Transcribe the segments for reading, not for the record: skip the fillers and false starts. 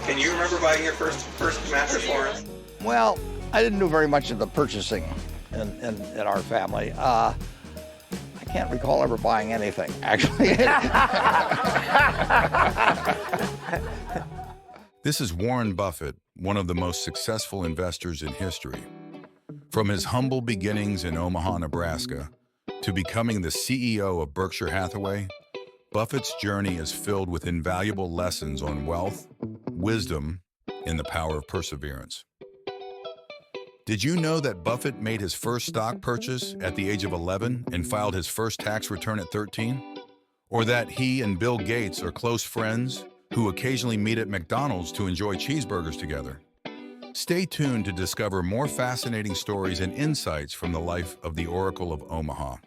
Can you remember buying your first mattress, Warren? Well, I didn't do very much of the purchasing in our family. I can't recall ever buying anything, actually. This is Warren Buffett, one of the most successful investors in history. From his humble beginnings in Omaha, Nebraska, to becoming the CEO of Berkshire Hathaway, Buffett's journey is filled with invaluable lessons on wealth, wisdom, and the power of perseverance. Did you know that Buffett made his first stock purchase at the age of 11 and filed his first tax return at 13? Or that he and Bill Gates are close friends who occasionally meet at McDonald's to enjoy cheeseburgers together? Stay tuned to discover more fascinating stories and insights from the life of the Oracle of Omaha.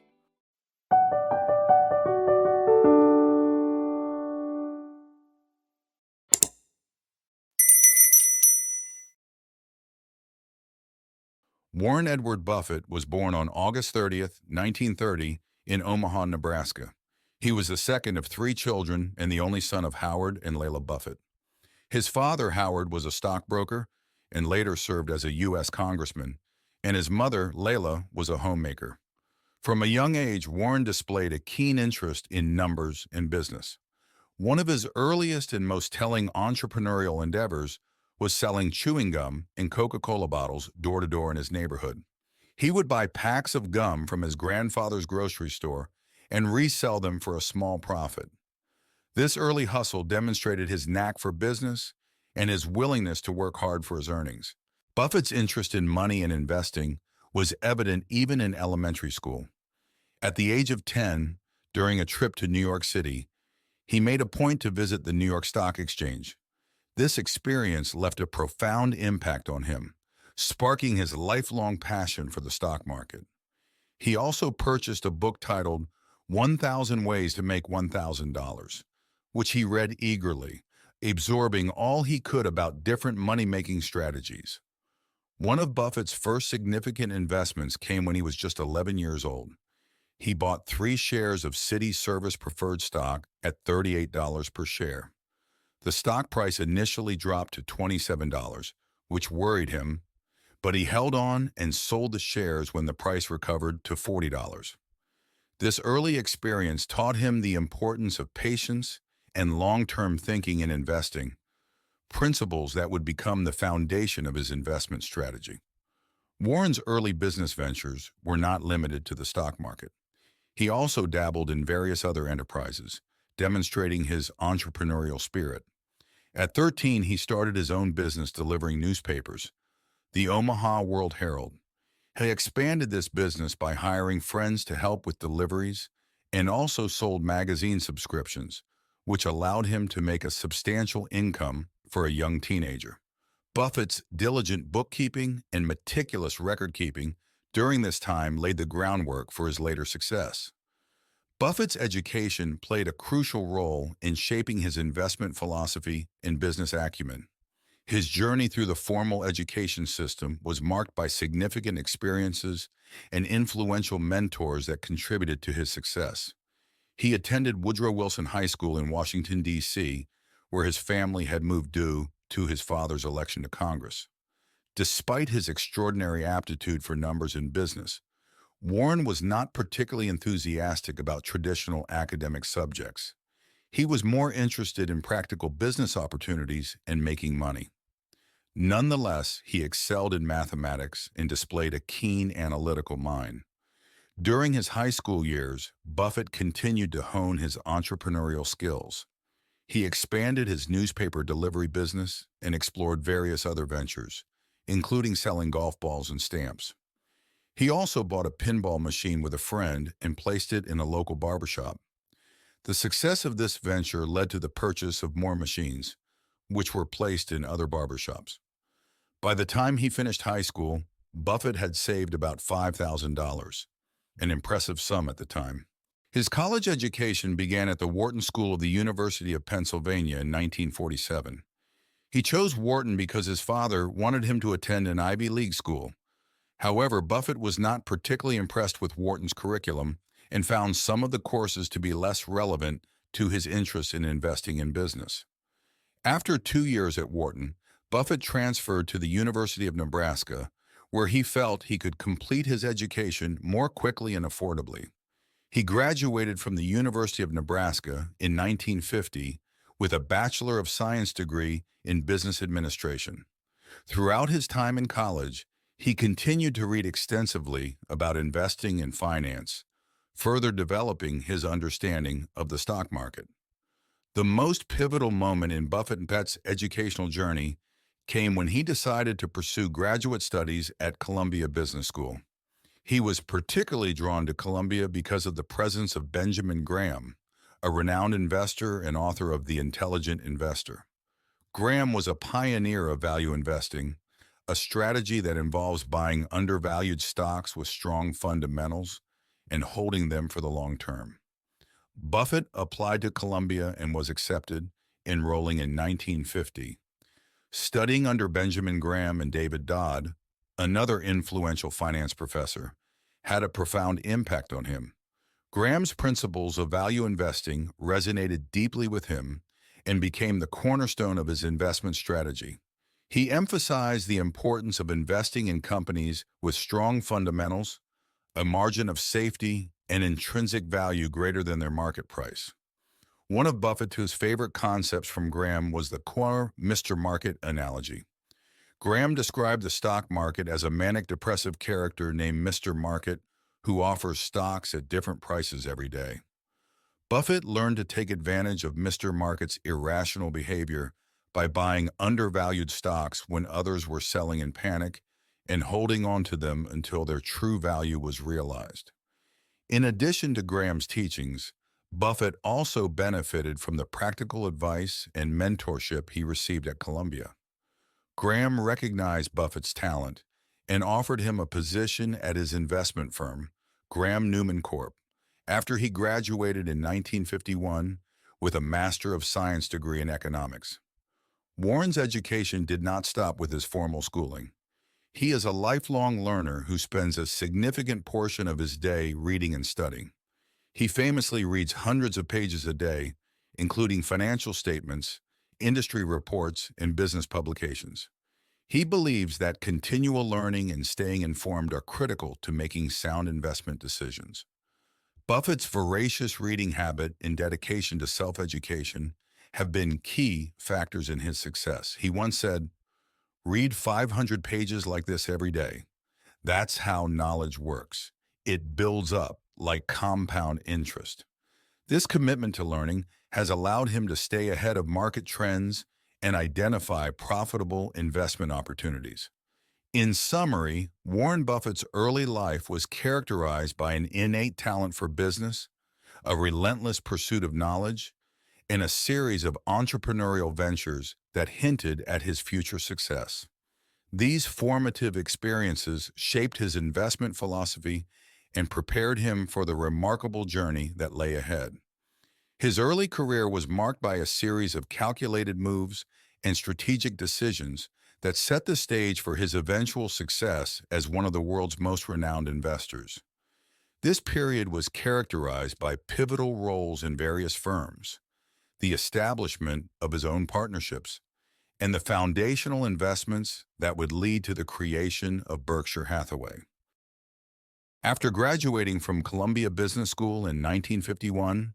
Warren Edward Buffett was born on August 30th, 1930, in Omaha, Nebraska. He was the second of three children and the only son of Howard and Layla Buffett. His father, Howard, was a stockbroker and later served as a U.S. congressman, and his mother, Layla, was a homemaker. From a young age, Warren displayed a keen interest in numbers and business. One of his earliest and most telling entrepreneurial endeavors was selling chewing gum in Coca-Cola bottles door to door in his neighborhood. He would buy packs of gum from his grandfather's grocery store and resell them for a small profit. This early hustle demonstrated his knack for business and his willingness to work hard for his earnings. Buffett's interest in money and investing was evident even in elementary school. At the age of 10, during a trip to New York City, he made a point to visit the New York Stock Exchange. This experience left a profound impact on him, sparking his lifelong passion for the stock market. He also purchased a book titled 1,000 Ways to Make $1,000, which he read eagerly, absorbing all he could about different money-making strategies. One of Buffett's first significant investments came when he was just 11 years old. He bought 3 shares of Citi Service Preferred Stock at $38 per share. The stock price initially dropped to $27, which worried him, but he held on and sold the shares when the price recovered to $40. This early experience taught him the importance of patience and long-term thinking in investing, principles that would become the foundation of his investment strategy. Warren's early business ventures were not limited to the stock market. He also dabbled in various other enterprises, demonstrating his entrepreneurial spirit. At 13, he started his own business delivering newspapers, the Omaha World Herald. He expanded this business by hiring friends to help with deliveries and also sold magazine subscriptions, which allowed him to make a substantial income for a young teenager. Buffett's diligent bookkeeping and meticulous record-keeping during this time laid the groundwork for his later success. Buffett's education played a crucial role in shaping his investment philosophy and business acumen. His journey through the formal education system was marked by significant experiences and influential mentors that contributed to his success. He attended Woodrow Wilson High School in Washington, D.C., where his family had moved due to his father's election to Congress. Despite his extraordinary aptitude for numbers and business, Warren was not particularly enthusiastic about traditional academic subjects. He was more interested in practical business opportunities and making money. Nonetheless, he excelled in mathematics and displayed a keen analytical mind. During his high school years, Buffett continued to hone his entrepreneurial skills. He expanded his newspaper delivery business and explored various other ventures, including selling golf balls and stamps. He also bought a pinball machine with a friend and placed it in a local barbershop. The success of this venture led to the purchase of more machines, which were placed in other barbershops. By the time he finished high school, Buffett had saved about $5,000, an impressive sum at the time. His college education began at the Wharton School of the University of Pennsylvania in 1947. He chose Wharton because his father wanted him to attend an Ivy League school. However, Buffett was not particularly impressed with Wharton's curriculum and found some of the courses to be less relevant to his interest in investing in business. After 2 years at Wharton, Buffett transferred to the University of Nebraska, where he felt he could complete his education more quickly and affordably. He graduated from the University of Nebraska in 1950 with a Bachelor of Science degree in Business Administration. Throughout his time in college, he continued to read extensively about investing and finance, further developing his understanding of the stock market. The most pivotal moment in Buffett and Pett's educational journey came when he decided to pursue graduate studies at Columbia Business School. He was particularly drawn to Columbia because of the presence of Benjamin Graham, a renowned investor and author of The Intelligent Investor. Graham was a pioneer of value investing, a strategy that involves buying undervalued stocks with strong fundamentals and holding them for the long term. Buffett applied to Columbia and was accepted, enrolling in 1950. Studying under Benjamin Graham and David Dodd, another influential finance professor, had a profound impact on him. Graham's principles of value investing resonated deeply with him and became the cornerstone of his investment strategy. He emphasized the importance of investing in companies with strong fundamentals, a margin of safety, and intrinsic value greater than their market price. One of Buffett's favorite concepts from Graham was the core Mr. Market analogy. Graham described the stock market as a manic-depressive character named Mr. Market who offers stocks at different prices every day. Buffett learned to take advantage of Mr. Market's irrational behavior by buying undervalued stocks when others were selling in panic and holding on to them until their true value was realized. In addition to Graham's teachings, Buffett also benefited from the practical advice and mentorship he received at Columbia. Graham recognized Buffett's talent and offered him a position at his investment firm, Graham Newman Corp., after he graduated in 1951 with a Master of Science degree in economics. Warren's education did not stop with his formal schooling. He is a lifelong learner who spends a significant portion of his day reading and studying. He famously reads hundreds of pages a day, including financial statements, industry reports, and business publications. He believes that continual learning and staying informed are critical to making sound investment decisions. Buffett's voracious reading habit and dedication to self-education have been key factors in his success. He once said, "Read 500 pages like this every day. That's how knowledge works. It builds up like compound interest." This commitment to learning has allowed him to stay ahead of market trends and identify profitable investment opportunities. In summary, Warren Buffett's early life was characterized by an innate talent for business, a relentless pursuit of knowledge, and a series of entrepreneurial ventures that hinted at his future success. These formative experiences shaped his investment philosophy and prepared him for the remarkable journey that lay ahead. His early career was marked by a series of calculated moves and strategic decisions that set the stage for his eventual success as one of the world's most renowned investors. This period was characterized by pivotal roles in various firms, the establishment of his own partnerships, and the foundational investments that would lead to the creation of Berkshire Hathaway. After graduating from Columbia Business School in 1951,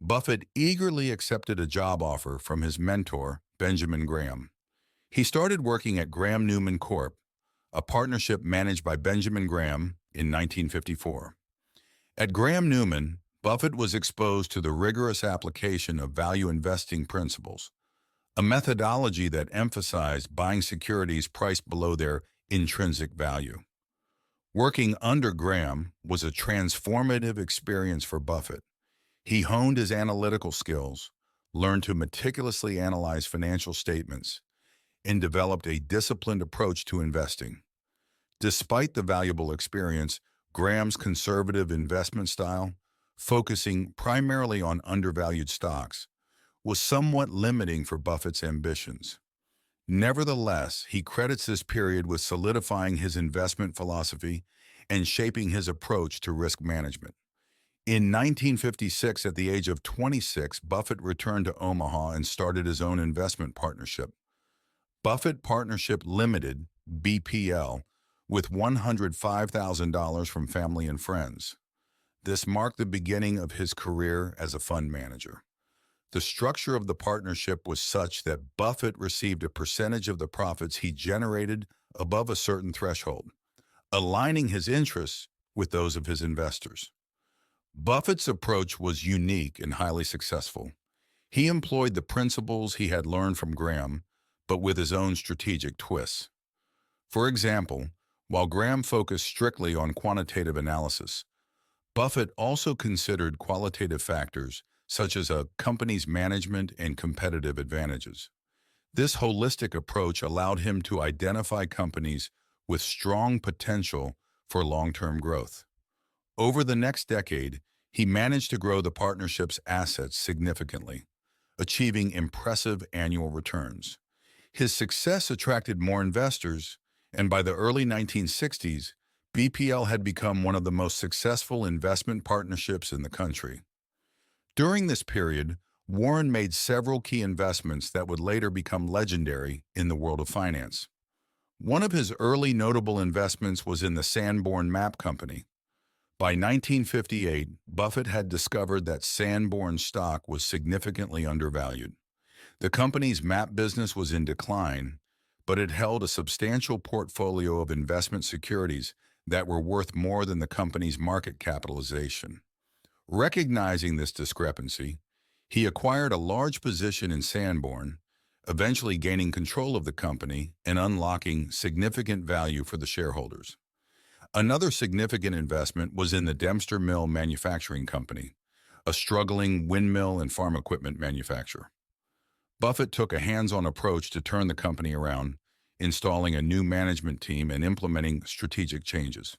Buffett eagerly accepted a job offer from his mentor, Benjamin Graham. He started working at Graham Newman Corp., a partnership managed by Benjamin Graham, in 1954. At Graham Newman, Buffett was exposed to the rigorous application of value investing principles, a methodology that emphasized buying securities priced below their intrinsic value. Working under Graham was a transformative experience for Buffett. He honed his analytical skills, learned to meticulously analyze financial statements, and developed a disciplined approach to investing. Despite the valuable experience, Graham's conservative investment style, focusing primarily on undervalued stocks, was somewhat limiting for Buffett's ambitions. Nevertheless, he credits this period with solidifying his investment philosophy and shaping his approach to risk management. In 1956, at the age of 26, Buffett returned to Omaha and started his own investment partnership, Buffett Partnership Limited, BPL, with $105,000 from family and friends. This marked the beginning of his career as a fund manager. The structure of the partnership was such that Buffett received a percentage of the profits he generated above a certain threshold, aligning his interests with those of his investors. Buffett's approach was unique and highly successful. He employed the principles he had learned from Graham, but with his own strategic twists. For example, while Graham focused strictly on quantitative analysis, Buffett also considered qualitative factors such as a company's management and competitive advantages. This holistic approach allowed him to identify companies with strong potential for long-term growth. Over the next decade, he managed to grow the partnership's assets significantly, achieving impressive annual returns. His success attracted more investors, and by the early 1960s, BPL had become one of the most successful investment partnerships in the country. During this period, Warren made several key investments that would later become legendary in the world of finance. One of his early notable investments was in the Sanborn Map Company. By 1958, Buffett had discovered that Sanborn stock was significantly undervalued. The company's map business was in decline, but it held a substantial portfolio of investment securities that were worth more than the company's market capitalization. Recognizing this discrepancy, he acquired a large position in Sanborn, eventually gaining control of the company and unlocking significant value for the shareholders. Another significant investment was in the Dempster Mill Manufacturing Company, a struggling windmill and farm equipment manufacturer. Buffett took a hands-on approach to turn the company around, installing a new management team and implementing strategic changes.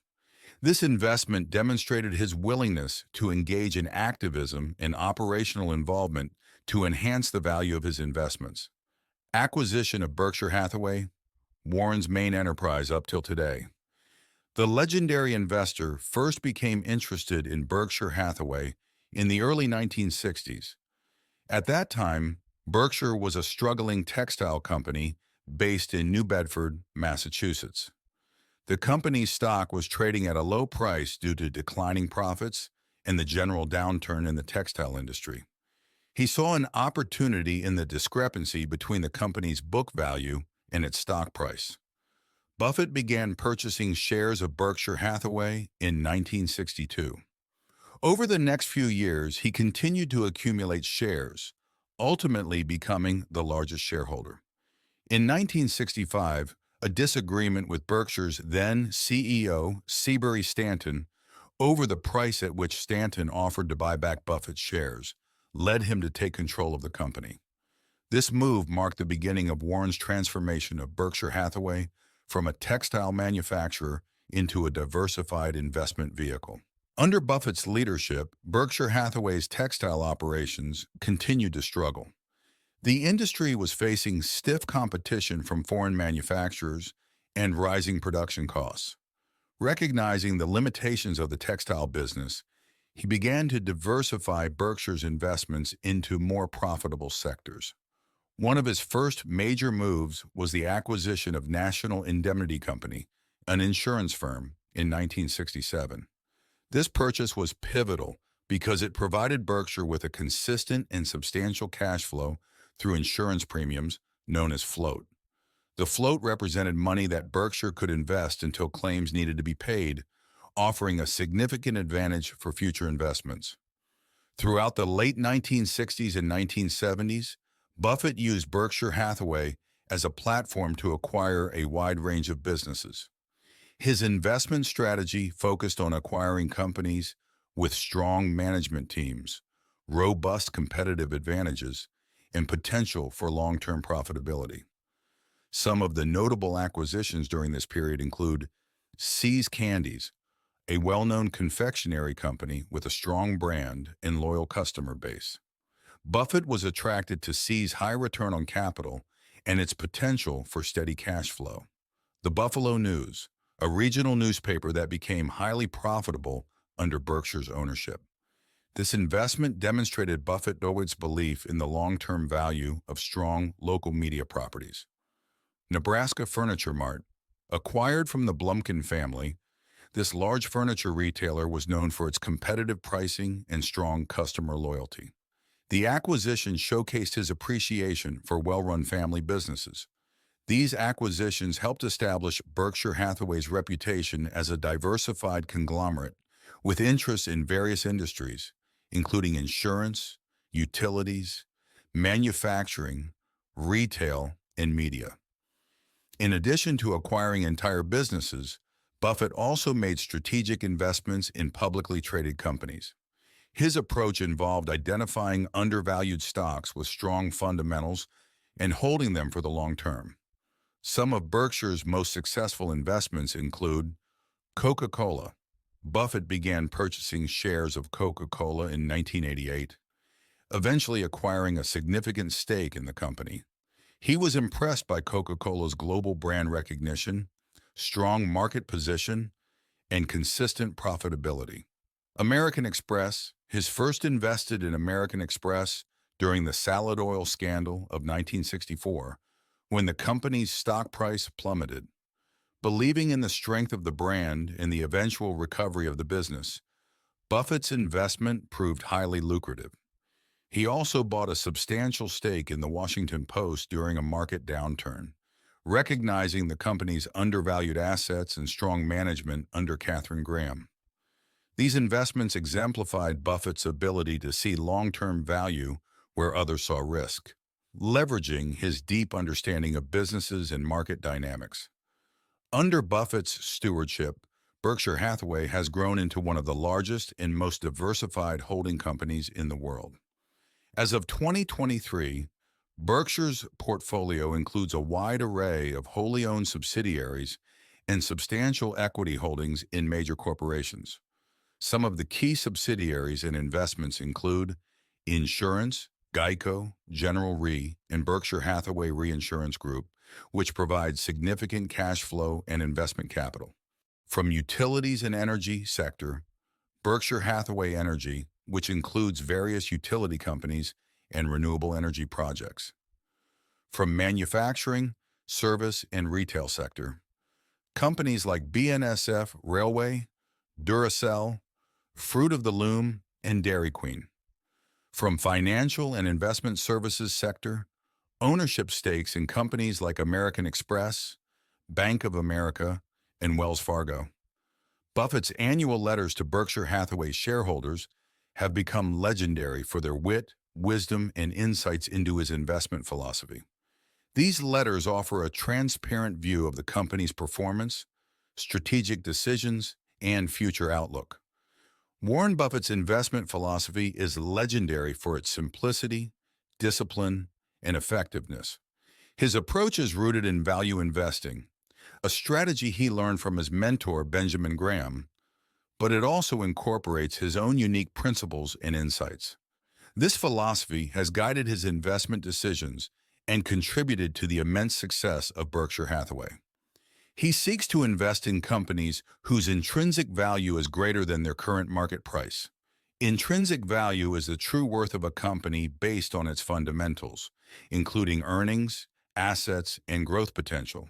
This investment demonstrated his willingness to engage in activism and operational involvement to enhance the value of his investments. Acquisition of Berkshire Hathaway, Warren's main enterprise up till today. The legendary investor first became interested in Berkshire Hathaway in the early 1960s. At that time, Berkshire was a struggling textile company based in New Bedford, Massachusetts. The company's stock was trading at a low price due to declining profits and the general downturn in the textile industry. He saw an opportunity in the discrepancy between the company's book value and its stock price. Buffett began purchasing shares of Berkshire Hathaway in 1962. Over the next few years, he continued to accumulate shares, ultimately becoming the largest shareholder. In 1965, a disagreement with Berkshire's then CEO, Seabury Stanton, over the price at which Stanton offered to buy back Buffett's shares, led him to take control of the company. This move marked the beginning of Warren's transformation of Berkshire Hathaway from a textile manufacturer into a diversified investment vehicle. Under Buffett's leadership, Berkshire Hathaway's textile operations continued to struggle. The industry was facing stiff competition from foreign manufacturers and rising production costs. Recognizing the limitations of the textile business, he began to diversify Berkshire's investments into more profitable sectors. One of his first major moves was the acquisition of National Indemnity Company, an insurance firm, in 1967. This purchase was pivotal because it provided Berkshire with a consistent and substantial cash flow through insurance premiums known as float. The float represented money that Berkshire could invest until claims needed to be paid, offering a significant advantage for future investments. Throughout the late 1960s and 1970s, Buffett used Berkshire Hathaway as a platform to acquire a wide range of businesses. His investment strategy focused on acquiring companies with strong management teams, robust competitive advantages, and potential for long-term profitability. Some of the notable acquisitions during this period include See's Candies, a well-known confectionery company with a strong brand and loyal customer base. Buffett was attracted to See's high return on capital and its potential for steady cash flow. The Buffalo News, a regional newspaper that became highly profitable under Berkshire's ownership. This investment demonstrated Buffett-Dowitt's belief in the long-term value of strong local media properties. Nebraska Furniture Mart. Acquired from the Blumkin family, this large furniture retailer was known for its competitive pricing and strong customer loyalty. The acquisition showcased his appreciation for well-run family businesses. These acquisitions helped establish Berkshire Hathaway's reputation as a diversified conglomerate with interests in various industries, including insurance, utilities, manufacturing, retail, and media. In addition to acquiring entire businesses, Buffett also made strategic investments in publicly traded companies. His approach involved identifying undervalued stocks with strong fundamentals and holding them for the long term. Some of Berkshire's most successful investments include Coca-Cola. Buffett began purchasing shares of Coca-Cola in 1988, eventually acquiring a significant stake in the company. He was impressed by Coca-Cola's global brand recognition, strong market position, and consistent profitability. American Express. His first invested in American Express during the salad oil scandal of 1964, when the company's stock price plummeted. Believing in the strength of the brand and the eventual recovery of the business, Buffett's investment proved highly lucrative. He also bought a substantial stake in the Washington Post during a market downturn, recognizing the company's undervalued assets and strong management under Katharine Graham. These investments exemplified Buffett's ability to see long-term value where others saw risk, leveraging his deep understanding of businesses and market dynamics. Under Buffett's stewardship, Berkshire Hathaway has grown into one of the largest and most diversified holding companies in the world. As of 2023, Berkshire's portfolio includes a wide array of wholly owned subsidiaries and substantial equity holdings in major corporations. Some of the key subsidiaries and investments include insurance, Geico, General Re, and Berkshire Hathaway Reinsurance Group, which provides significant cash flow and investment capital. From utilities and energy sector, Berkshire Hathaway Energy, which includes various utility companies and renewable energy projects. From manufacturing, service, and retail sector, companies like BNSF Railway, Duracell, Fruit of the Loom, and Dairy Queen. From financial and investment services sector, ownership stakes in companies like American Express, Bank of America, and Wells Fargo. Buffett's annual letters to Berkshire Hathaway shareholders have become legendary for their wit, wisdom, and insights into his investment philosophy. These letters offer a transparent view of the company's performance, strategic decisions, and future outlook. Warren Buffett's investment philosophy is legendary for its simplicity, discipline, and effectiveness. His approach is rooted in value investing, a strategy he learned from his mentor Benjamin Graham, but it also incorporates his own unique principles and insights. This philosophy has guided his investment decisions and contributed to the immense success of Berkshire Hathaway. He seeks to invest in companies whose intrinsic value is greater than their current market price. Intrinsic value is the true worth of a company based on its fundamentals, including earnings, assets, and growth potential.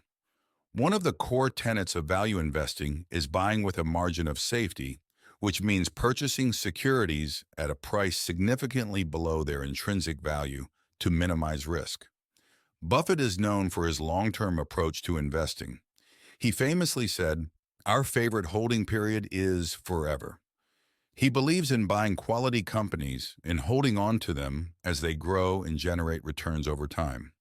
One of the core tenets of value investing is buying with a margin of safety, which means purchasing securities at a price significantly below their intrinsic value to minimize risk. Buffett is known for his long-term approach to investing. He famously said, "Our favorite holding period is forever." He believes in buying quality companies and holding on to them as they grow and generate returns over time.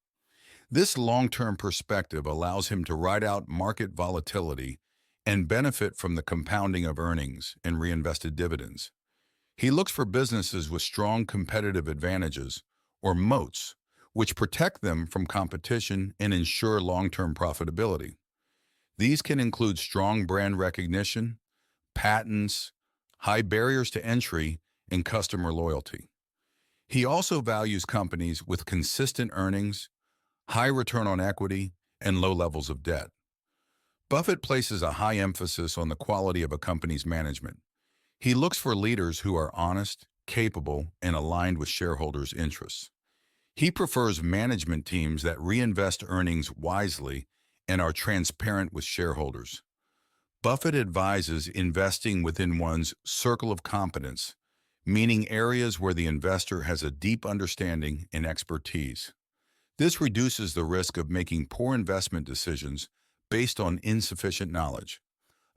This long-term perspective allows him to ride out market volatility and benefit from the compounding of earnings and reinvested dividends. He looks for businesses with strong competitive advantages, or moats, which protect them from competition and ensure long-term profitability. These can include strong brand recognition, patents, high barriers to entry, and customer loyalty. He also values companies with consistent earnings, high return on equity, and low levels of debt. Buffett places a high emphasis on the quality of a company's management. He looks for leaders who are honest, capable, and aligned with shareholders' interests. He prefers management teams that reinvest earnings wisely and are transparent with shareholders. Buffett advises investing within one's circle of competence, meaning areas where the investor has a deep understanding and expertise. This reduces the risk of making poor investment decisions based on insufficient knowledge.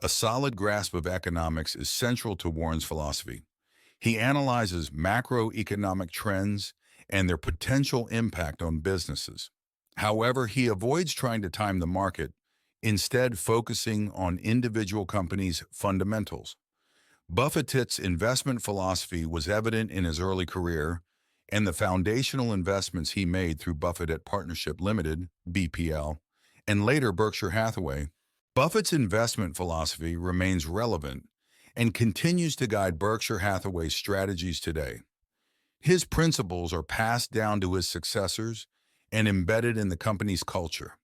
A solid grasp of economics is central to Warren's philosophy. He analyzes macroeconomic trends and their potential impact on businesses. However, he avoids trying to time the market, instead focusing on individual companies' fundamentals. Buffett's investment philosophy was evident in his early career, and the foundational investments he made through Buffett Partnership Limited, BPL, and later Berkshire Hathaway. Buffett's investment philosophy remains relevant and continues to guide Berkshire Hathaway's strategies today. His principles are passed down to his successors and embedded in the company's culture.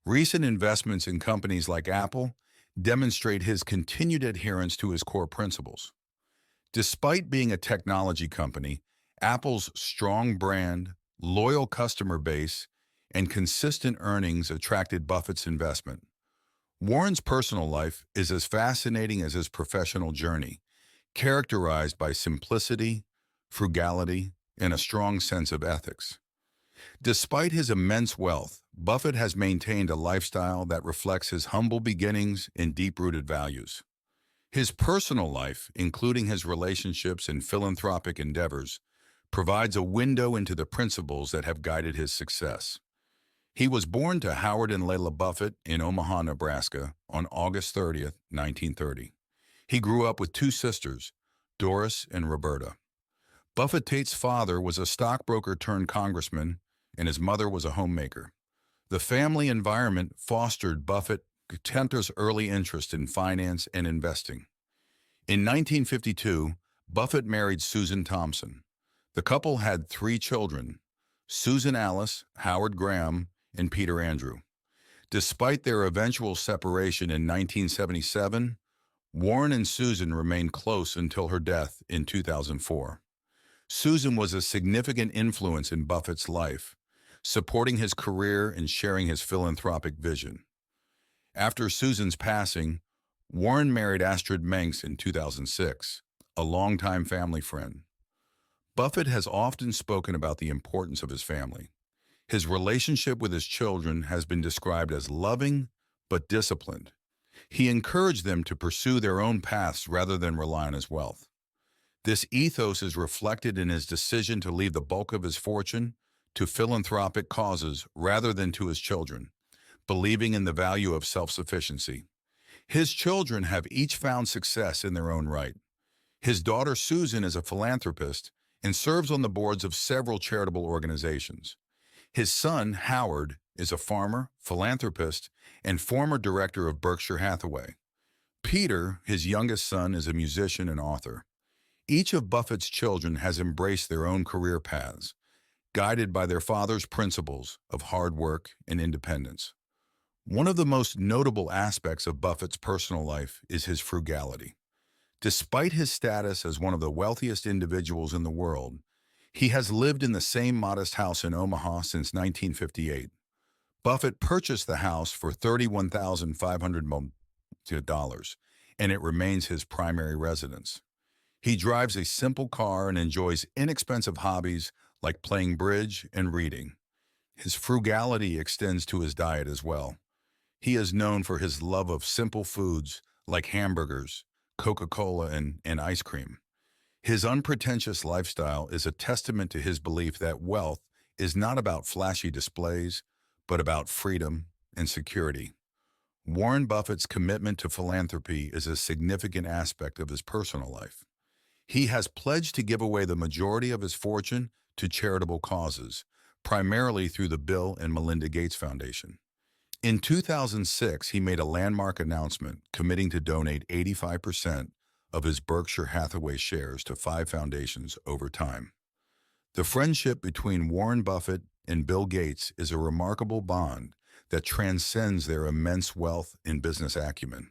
Recent investments in companies like Apple demonstrate his continued adherence to his core principles. Despite being a technology company, Apple's strong brand, loyal customer base, and consistent earnings attracted Buffett's investment. Warren's personal life is as fascinating as his professional journey, characterized by simplicity, frugality, and a strong sense of ethics. Despite his immense wealth, Buffett has maintained a lifestyle that reflects his humble beginnings and deep-rooted values. His personal life, including his relationships and philanthropic endeavors, provides a window into the principles that have guided his success. He was born to Howard and Layla Buffett in Omaha, Nebraska, on August 30th, 1930. He grew up with two sisters, Doris and Roberta. Buffett's father was a stockbroker turned congressman, and his mother was a homemaker. The family environment fostered Buffett's early interest in finance and investing. In 1952, Buffett married Susan Thompson. The couple had three children, Susan Alice, Howard Graham, and Peter Andrew. Despite their eventual separation in 1977, Warren and Susan remained close until her death in 2004. Susan was a significant influence in Buffett's life, supporting his career and sharing his philanthropic vision. After Susan's passing, Warren married Astrid Menks in 2006, a longtime family friend. Buffett has often spoken about the importance of his family. His relationship with his children has been described as loving but disciplined. He encouraged them to pursue their own paths rather than rely on his wealth. This ethos is reflected in his decision to leave the bulk of his fortune to philanthropic causes rather than to his children, believing in the value of self-sufficiency. His children have each found success in their own right. His daughter Susan is a philanthropist and serves on the boards of several charitable organizations. His son, Howard, is a farmer, philanthropist, and former director of Berkshire Hathaway. Peter, his youngest son, is a musician and author. Each of Buffett's children has embraced their own career paths, guided by their father's principles of hard work and independence. One of the most notable aspects of Buffett's personal life is his frugality. Despite his status as one of the wealthiest individuals in the world, he has lived in the same modest house in Omaha since 1958. Buffett purchased the house for $31,500, and it remains his primary residence. He drives a simple car and enjoys inexpensive hobbies like playing bridge and reading. His frugality extends to his diet as well. He is known for his love of simple foods like hamburgers, Coca-Cola, and ice cream. His unpretentious lifestyle is a testament to his belief that wealth is not about flashy displays, but about freedom and security. Warren Buffett's commitment to philanthropy is a significant aspect of his personal life. He has pledged to give away the majority of his fortune to charitable causes, primarily through the Bill and Melinda Gates Foundation. In 2006, he made a landmark announcement committing to donate 85% of his Berkshire Hathaway shares to 5 foundations over time. The friendship between Warren Buffett and Bill Gates is a remarkable bond that transcends their immense wealth and business acumen.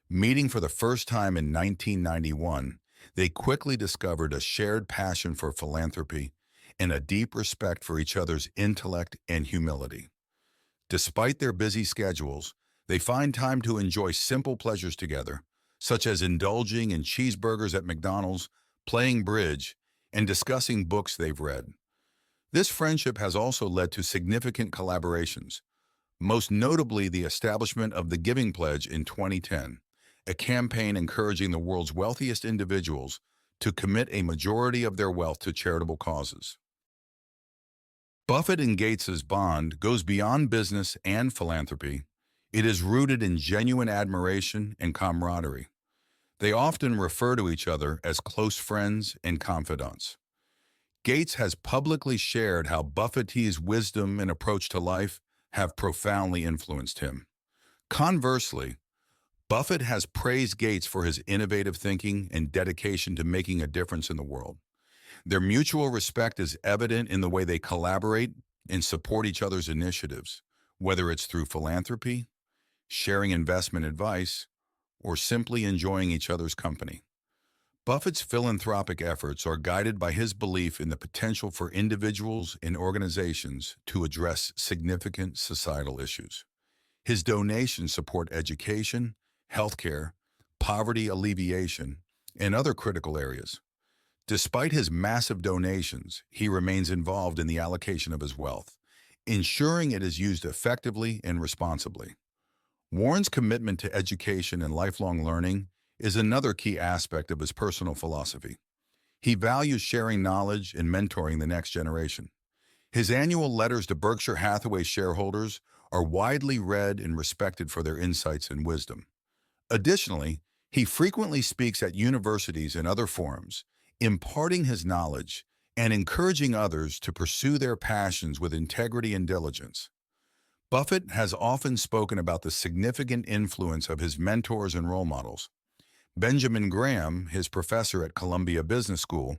Meeting for the first time in 1991, They quickly discovered a shared passion for philanthropy and a deep respect for each other's intellect and humility. Despite their busy schedules, they find time to enjoy simple pleasures together, such as indulging in cheeseburgers at McDonald's, playing bridge, and discussing books they've read. This friendship has also led to significant collaborations, most notably the establishment of the Giving Pledge in 2010, a campaign encouraging the world's wealthiest individuals to commit a majority of their wealth to charitable causes. Buffett and Gates's bond goes beyond business and philanthropy. It is rooted in genuine admiration and camaraderie. They often refer to each other as close friends and confidants. Gates has publicly shared how Buffett's wisdom and approach to life have profoundly influenced him. Conversely, Buffett has praised Gates for his innovative thinking and dedication to making a difference in the world. Their mutual respect is evident in the way they collaborate and support each other's initiatives, whether it's through philanthropy, sharing investment advice, or simply enjoying each other's company. Buffett's philanthropic efforts are guided by his belief in the potential for individuals and organizations to address significant societal issues. His donations support education, healthcare, poverty alleviation, and other critical areas. Despite his massive donations, he remains involved in the allocation of his wealth, ensuring it is used effectively and responsibly. Warren's commitment to education and lifelong learning is another key aspect of his personal philosophy. He values sharing knowledge and mentoring the next generation. His annual letters to Berkshire Hathaway shareholders are widely read and respected for their insights and wisdom. Additionally, he frequently speaks at universities and other forums, imparting his knowledge and encouraging others to pursue their passions with integrity and diligence. Buffett has often spoken about the significant influence of his mentors and role models. Benjamin Graham, his professor at Columbia Business School,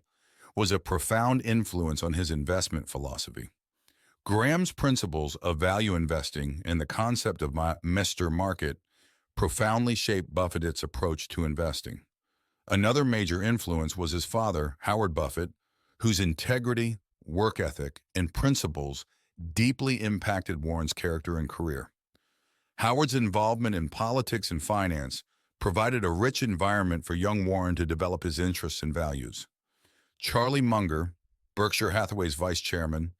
was a profound influence on his investment philosophy. Graham's principles of value investing and the concept of Mr. Market profoundly shaped Buffett's approach to investing. Another major influence was his father, Howard Buffett, whose integrity, work ethic, and principles deeply impacted Warren's character and career. Howard's involvement in politics and finance provided a rich environment for young Warren to develop his interests and values. Charlie Munger, Berkshire Hathaway's vice chairman,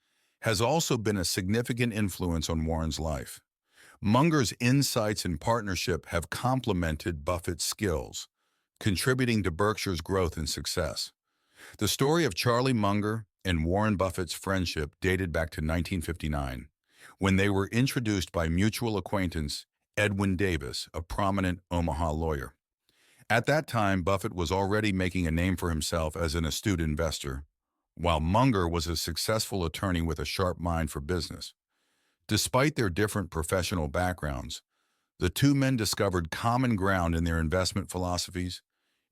has also been a significant influence on Warren's life. Munger's insights and partnership have complemented Buffett's skills, contributing to Berkshire's growth and success. The story of Charlie Munger and Warren Buffett's friendship dated back to 1959, when they were introduced by mutual acquaintance Edwin Davis, a prominent Omaha lawyer. At that time, Buffett was already making a name for himself as an astute investor, while Munger was a successful attorney with a sharp mind for business. Despite their different professional backgrounds, the two men discovered common ground in their investment philosophies,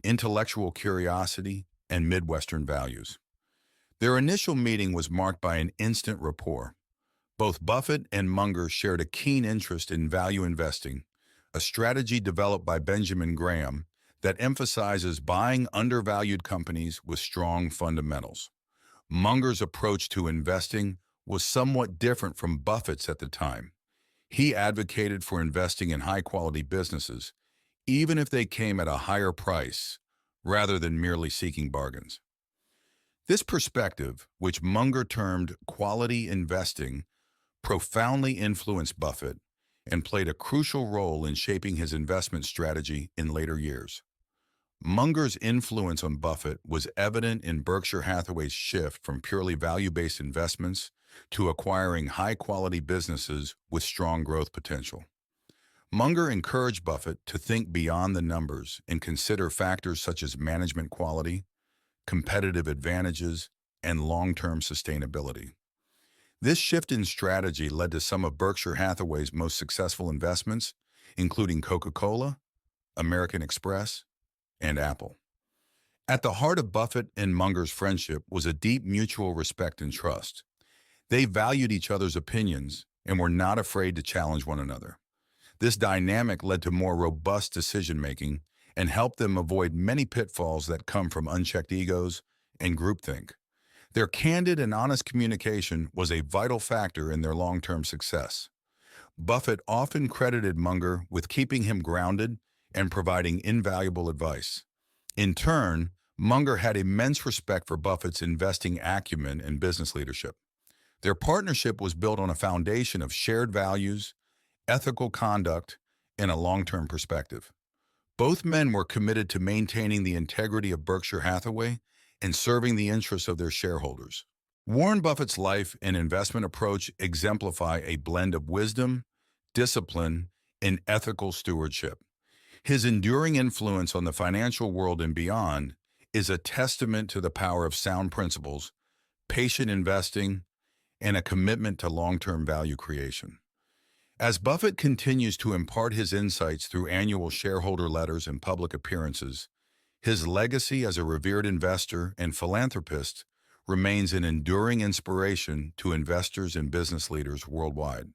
intellectual curiosity, and Midwestern values. Their initial meeting was marked by an instant rapport. Both Buffett and Munger shared a keen interest in value investing, a strategy developed by Benjamin Graham that emphasizes buying undervalued companies with strong fundamentals. Munger's approach to investing was somewhat different from Buffett's at the time. He advocated for investing in high-quality businesses, even if they came at a higher price, rather than merely seeking bargains. This perspective, which Munger termed quality investing, profoundly influenced Buffett and played a crucial role in shaping his investment strategy in later years. Munger's influence on Buffett was evident in Berkshire Hathaway's shift from purely value-based investments to acquiring high-quality businesses with strong growth potential. Munger encouraged Buffett to think beyond the numbers and consider factors such as management quality, competitive advantages, and long-term sustainability. This shift in strategy led to some of Berkshire Hathaway's most successful investments, including Coca-Cola, American Express, and Apple. At the heart of Buffett and Munger's friendship was a deep mutual respect and trust. They valued each other's opinions and were not afraid to challenge one another. This dynamic led to more robust decision-making and helped them avoid many pitfalls that come from unchecked egos and groupthink. Their candid and honest communication was a vital factor in their long-term success. Buffett often credited Munger with keeping him grounded and providing invaluable advice. In turn, Munger had immense respect for Buffett's investing acumen and business leadership. Their partnership was built on a foundation of shared values, ethical conduct, and a long-term perspective. Both men were committed to maintaining the integrity of Berkshire Hathaway and serving the interests of their shareholders. Warren Buffett's life and investment approach exemplify a blend of wisdom, discipline, and ethical stewardship. His enduring influence on the financial world and beyond is a testament to the power of sound principles, patient investing, and a commitment to long-term value creation. As Buffett continues to impart his insights through annual shareholder letters and public appearances, his legacy as a revered investor and philanthropist remains an enduring inspiration to investors and business leaders worldwide.